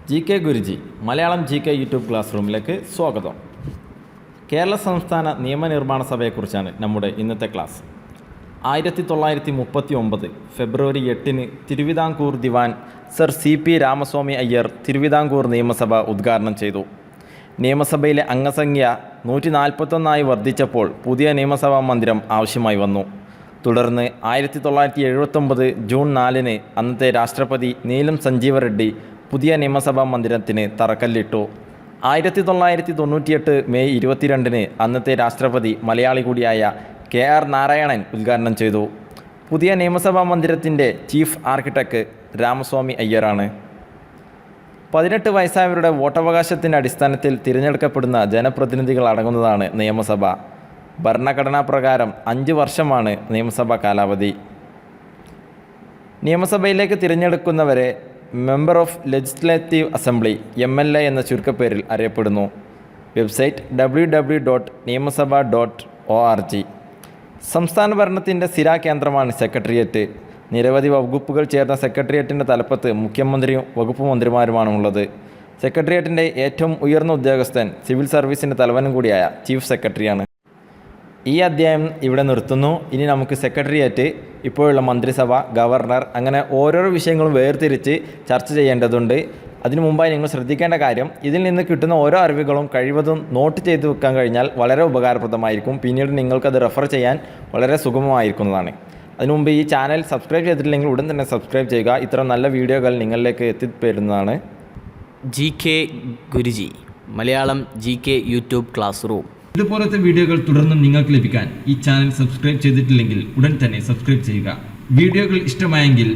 G K Guruji Malayalam G K YouTube class റൂമിലേക്ക് സ്വാഗതം. കേരള സംസ്ഥാന നിയമനിർമ്മാണ സഭയെക്കുറിച്ചാണ് നമ്മുടെ ഇന്നത്തെ ക്ലാസ്. 1939 ഫെബ്രുവരി 8 തിരുവിതാംകൂർ ദിവാൻ സർ CP രാമസ്വാമി അയ്യർ തിരുവിതാംകൂർ നിയമസഭ ഉദ്ഘാടനം ചെയ്തു. നിയമസഭയിലെ അംഗസംഖ്യ 141 വർദ്ധിച്ചപ്പോൾ പുതിയ നിയമസഭാ മന്ദിരം ആവശ്യമായി വന്നു. തുടർന്ന് 1979 ജൂൺ 4 അന്നത്തെ രാഷ്ട്രപതി നീലം സഞ്ജീവ റെഡ്ഡി പുതിയ നിയമസഭാ മന്ദിരത്തിന് തറക്കല്ലിട്ടു. 1998 മെയ് 22 അന്നത്തെ രാഷ്ട്രപതി മലയാളി കൂടിയായ KR നാരായണൻ ഉദ്ഘാടനം ചെയ്തു. പുതിയ നിയമസഭാ മന്ദിരത്തിൻ്റെ ചീഫ് ആർക്കിടെക്ട് രാമസ്വാമി അയ്യറാണ്. 18 വയസ്സായവരുടെ വോട്ടവകാശത്തിൻ്റെ അടിസ്ഥാനത്തിൽ തിരഞ്ഞെടുക്കപ്പെടുന്ന ജനപ്രതിനിധികൾ അടങ്ങുന്നതാണ് നിയമസഭ. ഭരണഘടനാ പ്രകാരം 5 വർഷമാണ് നിയമസഭാ കാലാവധി. നിയമസഭയിലേക്ക് തിരഞ്ഞെടുക്കുന്നവരെ member of legislative assembly MLA എന്ന ചുരുക്കപ്പേരിൽ അറിയപ്പെടുന്നു. Website www.niyamsabha.org. സംസ്ഥാന ഭരണത്തിൻ്റെ സ്ഥിര കേന്ദ്രമാണ് സെക്രട്ടേറിയറ്റ്. നിരവധി വകുപ്പുകൾ ചേർന്ന സെക്രട്ടേറിയറ്റിൻ്റെ തലപ്പത്ത് മുഖ്യമന്ത്രിയും വകുപ്പ് മന്ത്രിമാരുമാണുള്ളത്. സെക്രട്ടേറിയറ്റിൻ്റെ ഏറ്റവും ഉയർന്ന ഉദ്യോഗസ്ഥൻ സിവിൽ സർവീസിൻ്റെ തലവനും കൂടിയായ ചീഫ് സെക്രട്ടറിയാണ്. ഈ അധ്യായം ഇവിടെ നിർത്തുന്നു. ഇനി നമുക്ക് സെക്രട്ടേറിയറ്റ്, ഇപ്പോഴുള്ള മന്ത്രിസഭ, ഗവർണർ, അങ്ങനെ ഓരോരോ വിഷയങ്ങളും വേർതിരിച്ച് ചർച്ച ചെയ്യേണ്ടതുണ്ട്. അതിനു മുമ്പായി നിങ്ങൾ ശ്രദ്ധിക്കേണ്ട കാര്യം, ഇതിൽ നിന്ന് കിട്ടുന്ന ഓരോ അറിവുകളും കഴിവതും നോട്ട് ചെയ്ത് വെക്കാൻ കഴിഞ്ഞാൽ വളരെ ഉപകാരപ്രദമായിരിക്കും. പിന്നീട് നിങ്ങൾക്കത് റെഫർ ചെയ്യാൻ വളരെ സുഗമമായിരിക്കുന്നതാണ്. അതിനു മുമ്പ് ഈ ചാനൽ സബ്സ്ക്രൈബ് ചെയ്തിട്ടില്ലെങ്കിൽ ഉടൻ തന്നെ സബ്സ്ക്രൈബ് ചെയ്യുക. ഇത്തരം നല്ല വീഡിയോകൾ നിങ്ങളിലേക്ക് എത്തിപ്പെടുന്നതാണ്. GK Guruji Malayalam GK YouTube class room. ഇതുപോലത്തെ വീഡിയോകൾ തുടർന്നും നിങ്ങൾക്ക് ലഭിക്കാൻ ഈ ചാനൽ സബ്സ്ക്രൈബ് ചെയ്തിട്ടില്ലെങ്കിൽ ഉടൻ തന്നെ സബ്സ്ക്രൈബ് ചെയ്യുക. വീഡിയോകൾ ഇഷ്ടമായെങ്കിൽ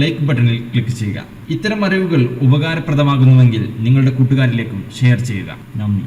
ലൈക്ക് ബട്ടണിൽ ക്ലിക്ക് ചെയ്യുക. ഇത്തരം അറിവുകൾ ഉപകാരപ്രദമാകുന്നുവെങ്കിൽ നിങ്ങളുടെ കൂട്ടുകാരിലേക്കും ഷെയർ ചെയ്യുക. നന്ദി.